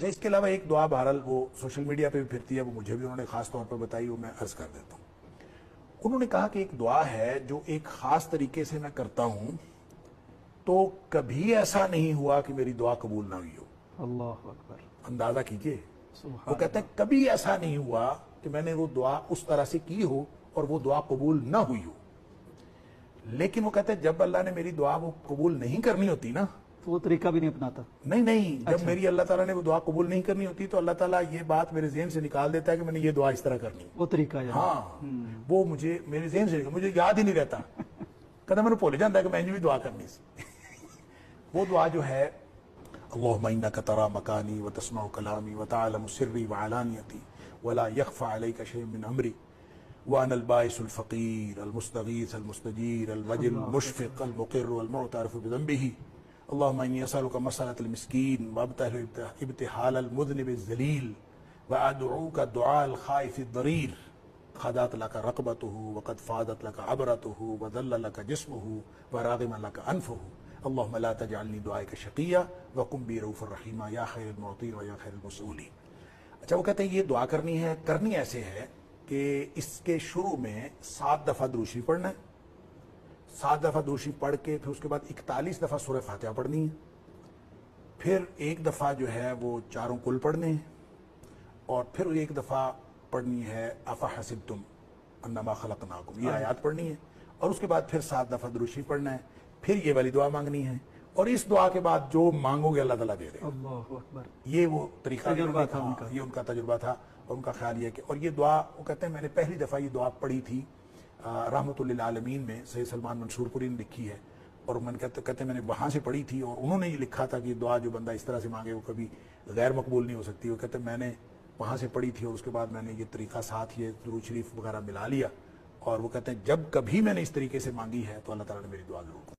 اچھا، اس کے علاوہ ایک دعا بہرحال وہ سوشل میڈیا پہ بھی پھرتی ہے، وہ مجھے بھی انہوں نے خاص طور پر بتائی، وہ میں عرض کر دیتا ہوں۔ انہوں نے کہا کہ ایک دعا ہے جو ایک خاص طریقے سے میں کرتا ہوں تو کبھی ایسا نہیں ہوا کہ میری دعا قبول نہ ہوئی ہو۔ اللہ اکبر، اندازہ کیجئے، وہ سبحان کہتے ہیں کبھی ایسا نہیں ہوا کہ میں نے وہ دعا اس طرح سے کی ہو اور وہ دعا قبول نہ ہوئی ہو۔ لیکن وہ کہتے ہیں جب اللہ نے میری دعا وہ قبول نہیں کرنی ہوتی نا، تو وہ طریقہ بھی نہیں اپناتا۔ نہیں، جب میری اللہ تعالیٰ نے وہ دعا قبول نہیں کرنی ہوتی تو اللہ تعالیٰ یہ بات میرے ذہن سے نکال دیتا ہے کہ میں نے یہ دعا اس طرح کرنی ہے۔ وہ طریقہ یعنی ہاں، وہ مجھے میرے ذہن سے مجھے یاد ہی نہیں رہتا، کہتا میں نے بھول جاتا ہے کہ میں نے بھی دعا کرنی سی۔ وہ دعا جو ہے اللہم انک تری مکانی وتسمع کلامی وتعلم سری وعلانیتی ولا یخفى علیک شیء من امری وانا البائس الفقیر المستغیث المستجیر الوجل المشفق المقر المعترف بذنبہ اللہم انی اسألک مسألة المسکین وابتہل ابتحال المذنب الذلیل وادعوک دعاء الخائف الضریر خضعت لك رقبته وقد فاضت لك عبرته وذل لك جسمه وراغم لك انفه اللهم لا تجعلنی دعائک شقیا وقم بی رؤوف الرحیم یا خیر المعطین و یا خیر المسئولین۔ اچھا، وہ کہتے ہیں یہ دعا کرنی ایسے ہے کہ اس کے شروع میں 7 دفعہ درود شریف پڑھنا ہے، 7 دفعہ درود شریف پڑھ کے پھر اس کے بعد 41 دفعہ سورہ فاتحہ پڑھنی ہے، پھر ایک دفعہ جو ہے وہ چاروں کل پڑھنے ہیں، اور پھر ایک دفعہ پڑھنی ہے افحسبتم انما خلقناکم، یہ آیات پڑھنی ہے، اور اس کے بعد پھر 7 دفعہ درود شریف پڑھنا ہے، پھر یہ والی دعا مانگنی ہے، اور اس دعا کے بعد جو مانگو گے اللہ تعالیٰ دے دے گا۔ اللہ اکبر، یہ وہ طریقہ تجربہ تھا ان کا، یہ ان کا تجربہ تھا، اور ان کا خیال یہ کہ، اور یہ دعا وہ کہتے ہیں میں نے پہلی دفعہ یہ دعا پڑھی تھی رحمت للعالمین میں، سید سلمان منصور پوری نے لکھی ہے، اور میں کہتے ہیں میں نے وہاں سے پڑھی تھی، اور انہوں نے یہ لکھا تھا کہ یہ دعا جو بندہ اس طرح سے مانگے وہ کبھی غیر مقبول نہیں ہو سکتی۔ وہ کہتے ہیں میں نے وہاں سے پڑھی تھی، اور اس کے بعد میں نے یہ طریقہ ساتھ یہ درود شریف وغیرہ ملا لیا، اور وہ کہتے ہیں جب کبھی میں نے اس طریقے سے مانگی ہے تو اللہ تعالیٰ نے میری دعا ضرور